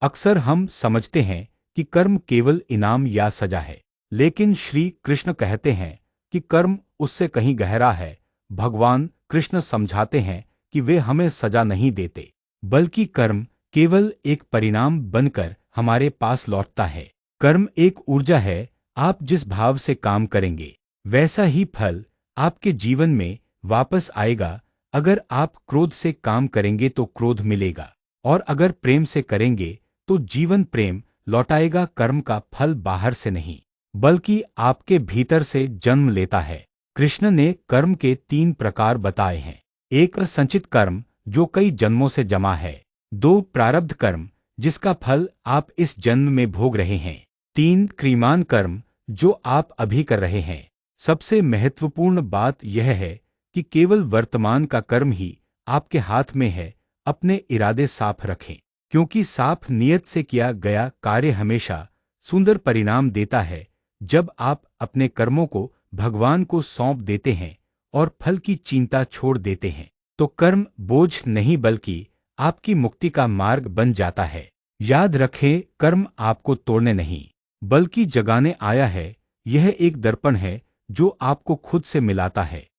अक्सर हम समझते हैं कि कर्म केवल इनाम या सजा है, लेकिन श्री कृष्ण कहते हैं कि कर्म उससे कहीं गहरा है। भगवान कृष्ण समझाते हैं कि वे हमें सजा नहीं देते, बल्कि कर्म केवल एक परिणाम बनकर हमारे पास लौटता है। कर्म एक ऊर्जा है, आप जिस भाव से काम करेंगे वैसा ही फल आपके जीवन में वापस आएगा। अगर आप क्रोध से काम करेंगे तो क्रोध मिलेगा, और अगर प्रेम से करेंगे तो जीवन प्रेम लौटाएगा। कर्म का फल बाहर से नहीं, बल्कि आपके भीतर से जन्म लेता है। कृष्ण ने कर्म के 3 प्रकार बताए हैं। एक संचित कर्म जो कई जन्मों से जमा है। 2 प्रारब्ध कर्म जिसका फल आप इस जन्म में भोग रहे हैं। 3 क्रियामान कर्म जो आप अभी कर रहे हैं। सबसे महत्वपूर्ण बात यह है कि केवल वर्तमान का कर्म ही आपके हाथ में है। अपने इरादे साफ रखें, क्योंकि साफ नियत से किया गया कार्य हमेशा सुंदर परिणाम देता है। जब आप अपने कर्मों को भगवान को सौंप देते हैं और फल की चिंता छोड़ देते हैं, तो कर्म बोझ नहीं बल्कि आपकी मुक्ति का मार्ग बन जाता है। याद रखें, कर्म आपको तोड़ने नहीं बल्कि जगाने आया है। यह एक दर्पण है जो आपको खुद से मिलाता है।